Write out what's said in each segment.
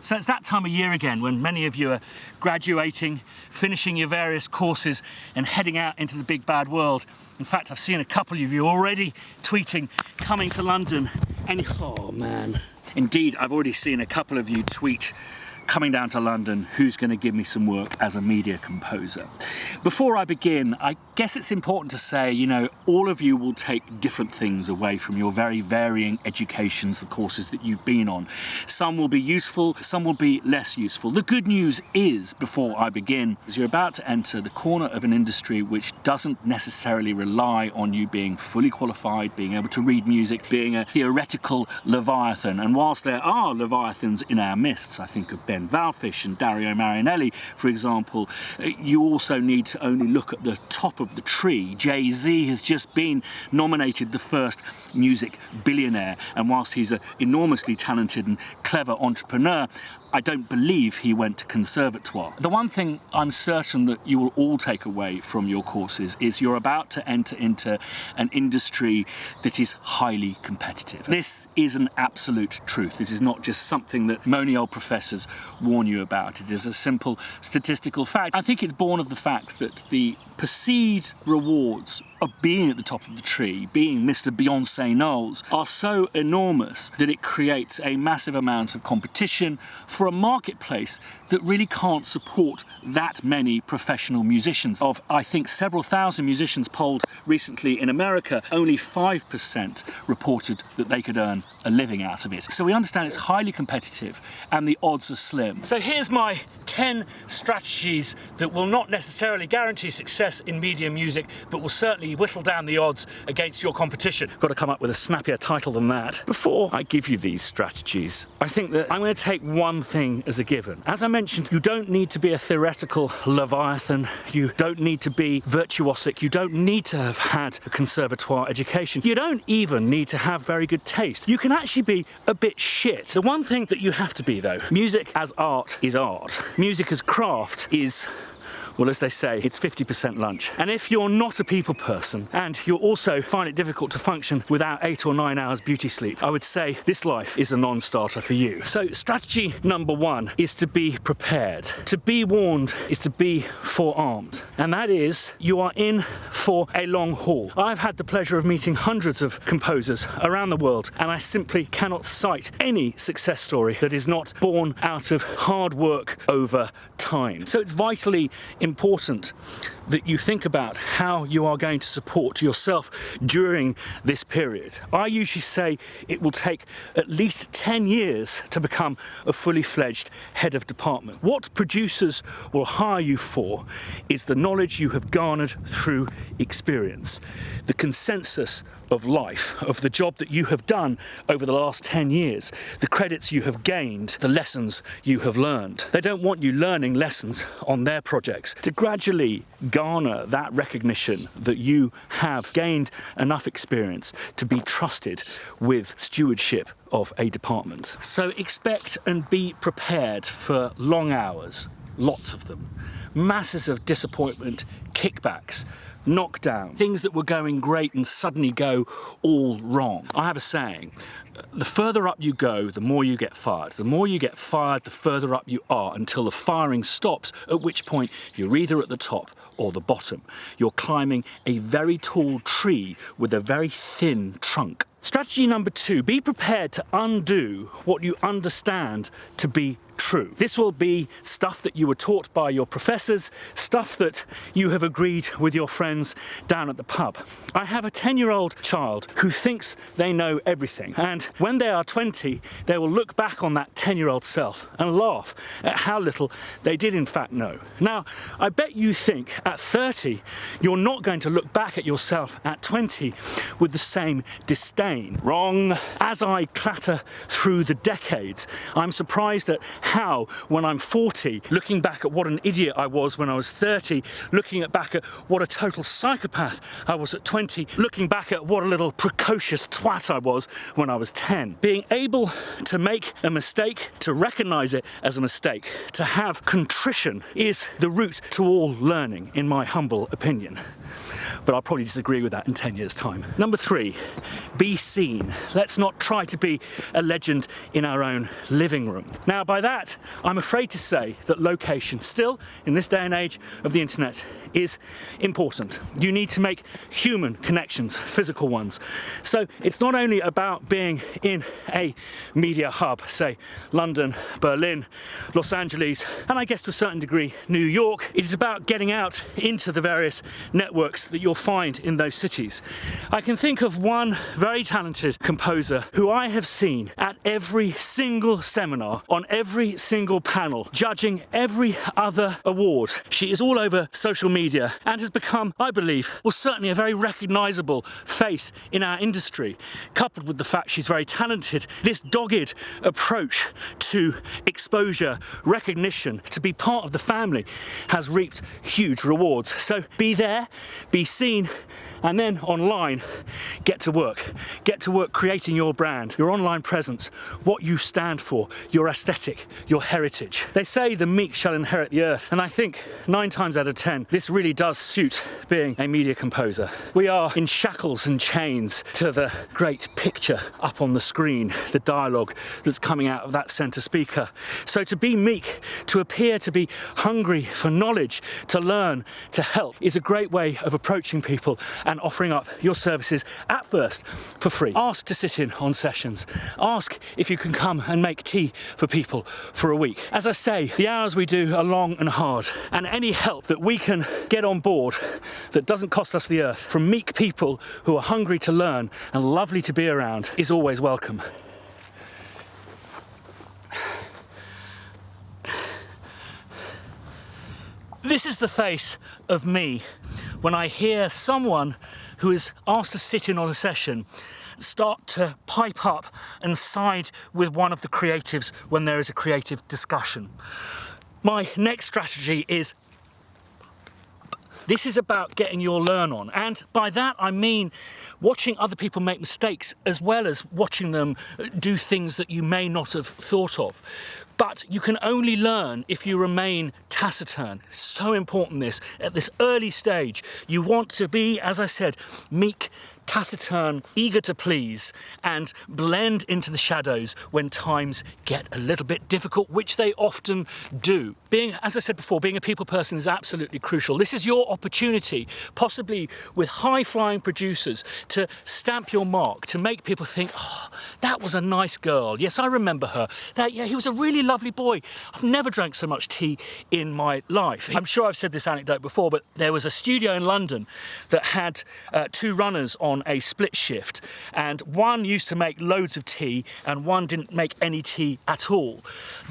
So it's that time of year again when many of you are graduating, finishing your various courses and heading out into the big bad world. In fact, I've seen a couple of you already tweeting, coming to London. Oh man. Indeed, I've already seen a couple of you tweet, coming down to London, who's going to give me some work as a media composer. Before I begin, I guess it's important to say, you know, all of you will take different things away from your very varying educations, the courses that you've been on. Some will be useful, some will be less useful. The good news is, before I begin, is you're about to enter the corner of an industry which doesn't necessarily rely on you being fully qualified, being able to read music, being a theoretical Leviathan. And whilst there are Leviathans in our midst, I think of Ben Valfish and Dario Marianelli, for example, you also need to only look at the top of the tree. Jay-Z has just been nominated the first music billionaire, and whilst he's an enormously talented and clever entrepreneur, I don't believe he went to conservatoire. The one thing I'm certain that you will all take away from your courses is you're about to enter into an industry that is highly competitive. This is an absolute truth. This is not just something that moany old professors warn you about. It is a simple statistical fact. I think it's born of the fact that the perceived rewards of being at the top of the tree, being Mr. Beyonce Knowles, are so enormous that it creates a massive amount of competition for a marketplace that really can't support that many professional musicians. Of, I think, several thousand musicians polled recently in America, only 5% reported that they could earn a living out of it. So we understand it's highly competitive and the odds are slim. So here's my 10 strategies that will not necessarily guarantee success in media music, but will certainly whittle down the odds against your competition. Got to come up with a snappier title than that. Before I give you these strategies, I think that I'm going to take one thing as a given. As I mentioned, you don't need to be a theoretical Leviathan. You don't need to be virtuosic. You don't need to have had a conservatoire education. You don't even need to have very good taste. You can actually be a bit shit. The one thing that you have to be, though, music as art is art. Music as craft is, well, as they say, it's 50% lunch. And if you're not a people person and you also find it difficult to function without 8 or 9 hours beauty sleep, I would say this life is a non-starter for you. So strategy number one is to be prepared. To be warned is to be forearmed. And that is, you are in for a long haul. I've had the pleasure of meeting hundreds of composers around the world, and I simply cannot cite any success story that is not born out of hard work over time. So it's vitally important that you think about how you are going to support yourself during this period. I usually say it will take at least 10 years to become a fully fledged head of department. What producers will hire you for is the knowledge you have garnered through experience, the consensus of life, of the job that you have done over the last 10 years, the credits you have gained, the lessons you have learned. They don't want you learning lessons on their projects. To gradually garner that recognition that you have gained enough experience to be trusted with stewardship of a department. So expect and be prepared for long hours, lots of them, masses of disappointment, kickbacks, knockdown, things that were going great and suddenly go all wrong. I have a saying, the further up you go, the more you get fired. The more you get fired, the further up you are, until the firing stops, at which point you're either at the top or the bottom. You're climbing a very tall tree with a very thin trunk. Strategy number two, be prepared to undo what you understand to be true. This will be stuff that you were taught by your professors, stuff that you have agreed with your friends down at the pub. I have a 10-year-old child who thinks they know everything, and when they are 20, they will look back on that 10-year-old self and laugh at how little they did in fact know. Now, I bet you think at 30, you're not going to look back at yourself at 20 with the same disdain. Wrong. As I clatter through the decades, I'm surprised at how, when I'm 40, looking back at what an idiot I was when I was 30, looking back at what a total psychopath I was at 20, looking back at what a little precocious twat I was when I was 10. Being able to make a mistake, to recognize it as a mistake, to have contrition is the route to all learning, in my humble opinion. but I'll probably disagree with that in 10 years' time. Number 3, be seen. Let's not try to be a legend in our own living room. Now, by that, I'm afraid to say that location, still in this day and age of the internet, is important. You need to make human connections, physical ones. So it's not only about being in a media hub, say London, Berlin, Los Angeles, and I guess to a certain degree New York. It is about getting out into the various networks that you'll find in those cities. I can think of one very talented composer who I have seen at every single seminar, on every single panel, judging every other award. She is all over social media and has become, I believe, well, certainly a very recognizable face in our industry. Coupled with the fact she's very talented, this dogged approach to exposure, recognition, to be part of the family, has reaped huge rewards. So be there, be seen, and then online, get to work. Get to work creating your brand, your online presence, what you stand for, your aesthetic, your heritage. They say the meek shall inherit the earth, and I think 9 times out of 10, this really does suit being a media composer. We are in shackles and chains to the great picture up on the screen, the dialogue that's coming out of that centre speaker. So to be meek, to appear to be hungry for knowledge, to learn, to help, is a great way of approaching people and offering up your services at first for free. Ask to sit in on sessions. Ask if you can come and make tea for people for a week. As I say, the hours we do are long and hard, and any help that we can get on board that doesn't cost us the earth from meek people who are hungry to learn and lovely to be around is always welcome. This is the face of me when I hear someone who is asked to sit in on a session start to pipe up and side with one of the creatives when there is a creative discussion. My next strategy is, this is about getting your learn on, and by that I mean watching other people make mistakes as well as watching them do things that you may not have thought of. But you can only learn if you remain taciturn. It's so important this. At this early stage, you want to be, as I said, meek, taciturn, eager to please, and blend into the shadows when times get a little bit difficult, which they often do. Being, as I said before, being a people person is absolutely crucial. This is your opportunity, possibly with high-flying producers, to stamp your mark, to make people think, oh, that was a nice girl. Yes, I remember her. Yeah, he was a really lovely boy. I've never drank so much tea in my life. I'm sure I've said this anecdote before, but there was a studio in London that had 2 runners on a split shift, and one used to make loads of tea and one didn't make any tea at all.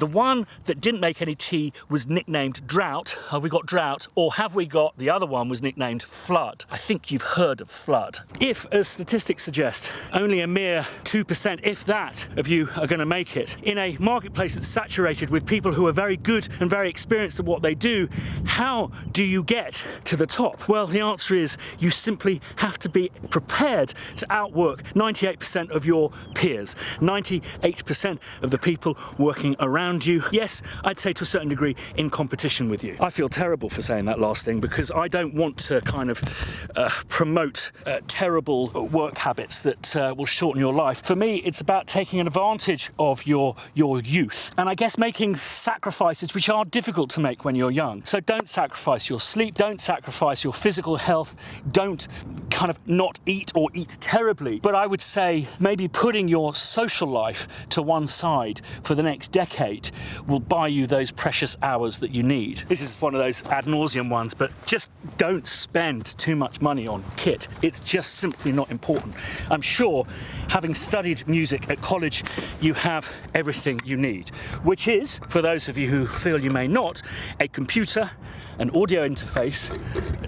The one that didn't make any tea was nicknamed Drought. Have we got Drought, or have we got the other one was nicknamed Flood? I think you've heard of Flood. If, as statistics suggest, only a mere 2%, if that, of you are going to make it, in a marketplace that's saturated with people who are very good and very experienced at what they do, how do you get to the top? Well, the answer is you simply have to be prepared to outwork 98% of your peers, 98% of the people working around you. Yes, I'd say to a certain degree in competition with you. I feel terrible for saying that last thing because I don't want to kind of promote terrible work habits that will shorten your life. For me, it's about taking advantage of your youth, and I guess making sacrifices which are difficult to make when you're young. So don't sacrifice your sleep, don't sacrifice your physical health, don't kind of not eat or eat terribly, but I would say maybe putting your social life to one side for the next decade will buy you those precious hours that you need. This is one of those ad nauseum ones, but just don't spend too much money on kit. It's just simply not important. I'm sure, having studied music at college, you have everything you need, which is, for those of you who feel you may not, a computer, an audio interface,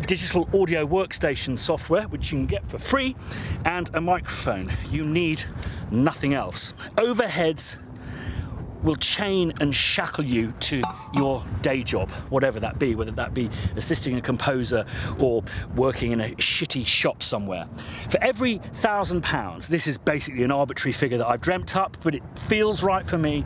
digital audio workstation software, which you can get for free, and a microphone. You need nothing else. Overheads will chain and shackle you to your day job, whatever that be, whether that be assisting a composer or working in a shitty shop somewhere. For every £1,000, this is basically an arbitrary figure that I've dreamt up, but it feels right for me,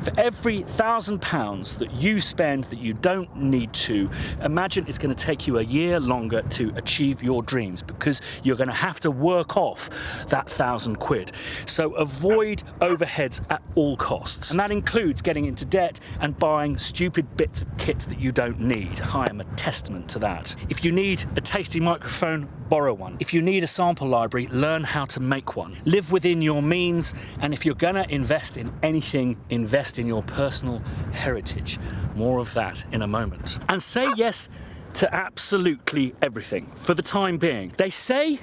For every £1,000 that you spend that you don't need to, imagine it's going to take you a year longer to achieve your dreams, because you're going to have to work off that £1,000. So avoid overheads at all costs. And that includes getting into debt and buying stupid bits of kit that you don't need. I am a testament to that. If you need a tasty microphone, borrow one. If you need a sample library, learn how to make one. Live within your means, and if you're gonna invest in anything, invest in your personal heritage. More of that in a moment. And say yes to absolutely everything for the time being. They say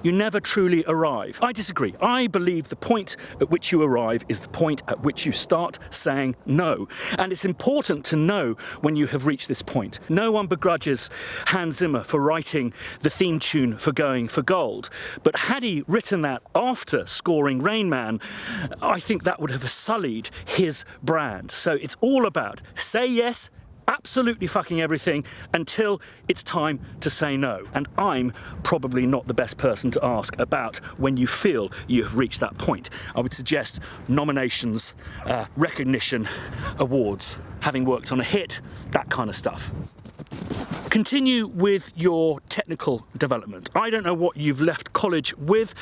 you never truly arrive. I disagree. I believe the point at which you arrive is the point at which you start saying no. And it's important to know when you have reached this point. No one begrudges Hans Zimmer for writing the theme tune for Going for Gold. But had he written that after scoring Rain Man, I think that would have sullied his brand. So it's all about say yes, absolutely fucking everything, until it's time to say no. And I'm probably not the best person to ask about when you feel you have reached that point. I would suggest nominations, recognition, awards, having worked on a hit, that kind of stuff. Continue with your technical development. I don't know what you've left college with,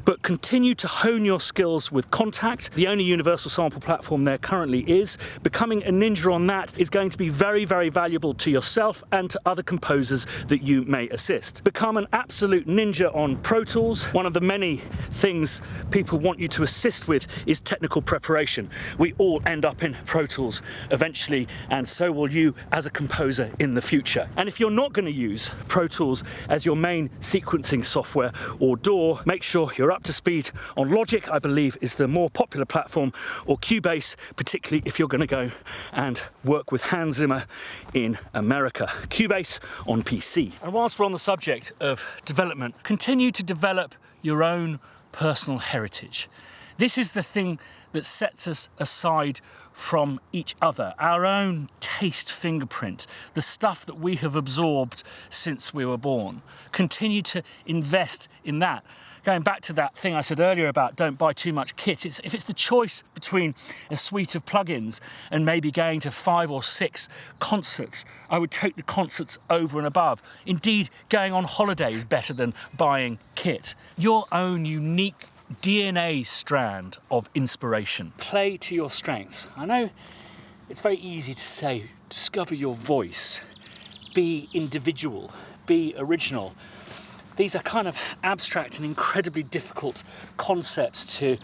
but continue to hone your skills with Contact, the only universal sample platform there currently is. Becoming a ninja on that is going to be very, very valuable to yourself and to other composers that you may assist. Become an absolute ninja on Pro Tools. One of the many things people want you to assist with is technical preparation. We all end up in Pro Tools eventually, and so will you as a composer in the future. And if you're not going to use Pro Tools as your main sequencing software or DAW, make sure you're up to speed on Logic, I believe is the more popular platform, or Cubase, particularly if you're going to go and work with Hans Zimmer in America. Cubase on PC. And whilst we're on the subject of development, continue to develop your own personal heritage. This is the thing that sets us aside from each other, our own taste fingerprint, the stuff that we have absorbed since we were born. Continue to invest in that. Going back to that thing I said earlier about don't buy too much kit, if it's the choice between a suite of plugins and maybe going to 5 or 6 concerts, I would take the concerts over and above. Indeed, going on holiday is better than buying kit. Your own unique DNA strand of inspiration. Play to your strengths. I know it's very easy to say, discover your voice, be individual, be original. These are kind of abstract and incredibly difficult concepts to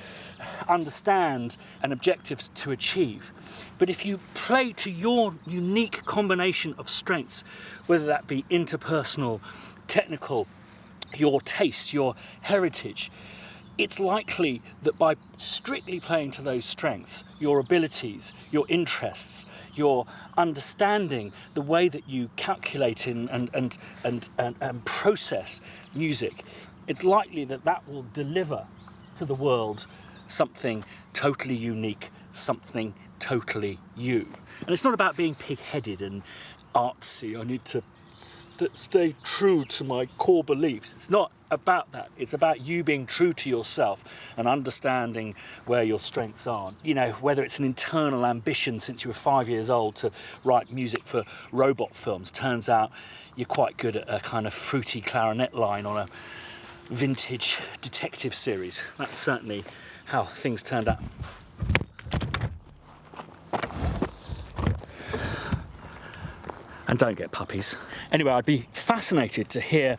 understand and objectives to achieve. But if you play to your unique combination of strengths, whether that be interpersonal, technical, your taste, your heritage, it's likely that by strictly playing to those strengths, your abilities, your interests, your understanding, the way that you calculate and process music, it's likely that that will deliver to the world something totally unique, something totally you. And it's not about being pig-headed and artsy. I need to stay true to my core beliefs. It's not about that. It's about you being true to yourself and understanding where your strengths are. You know, whether it's an internal ambition since you were 5 years old to write music for robot films, turns out you're quite good at a kind of fruity clarinet line on a vintage detective series. That's certainly how things turned out. And don't get puppies. Anyway, I'd be fascinated to hear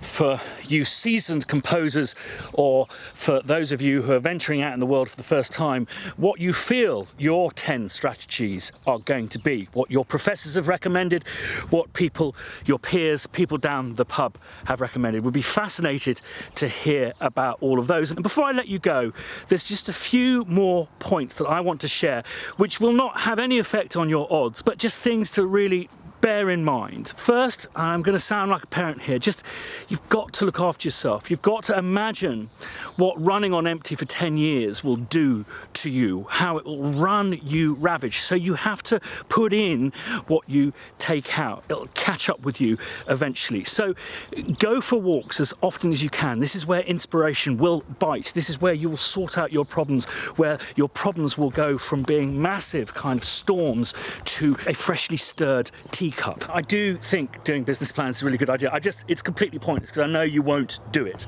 for you seasoned composers, or for those of you who are venturing out in the world for the first time, what you feel your 10 strategies are going to be, what your professors have recommended, what people, your peers, people down the pub have recommended. We'd be fascinated to hear about all of those. And before I let you go, there's just a few more points that I want to share, which will not have any effect on your odds, but just things to really bear in mind. First, I'm going to sound like a parent here, you've got to look after yourself. You've got to imagine what running on empty for 10 years will do to you, how it will run you ravaged. So you have to put in what you take out. It'll catch up with you eventually. So go for walks as often as you can. This is where inspiration will bite. This is where you will sort out your problems, where your problems will go from being massive kind of storms to a freshly stirred teacup. I do think doing business plans is a really good idea. It's completely pointless because I know you won't do it.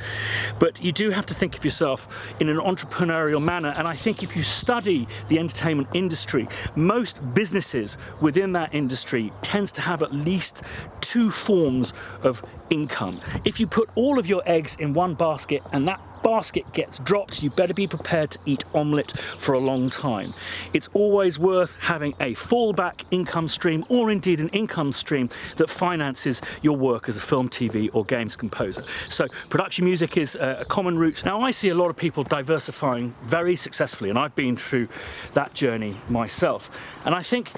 But you do have to think of yourself in an entrepreneurial manner, and I think if you study the entertainment industry, most businesses within that industry tends to have at least 2 forms of income. If you put all of your eggs in one basket and that basket gets dropped, you better be prepared to eat omelette for a long time. It's always worth having a fallback income stream, or indeed an income stream that finances your work as a film, TV or games composer. So production music is a common route. Now I see a lot of people diversifying very successfully, and I've been through that journey myself. And I think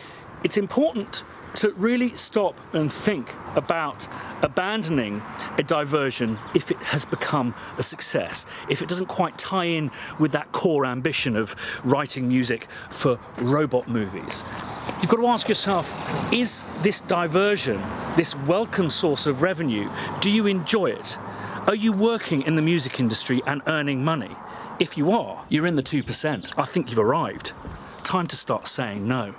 it's important to really stop and think about abandoning a diversion if it has become a success, if it doesn't quite tie in with that core ambition of writing music for robot movies. You've got to ask yourself, is this diversion, this welcome source of revenue, do you enjoy it? Are you working in the music industry and earning money? If you are, you're in the 2%. I think you've arrived. Time to start saying no.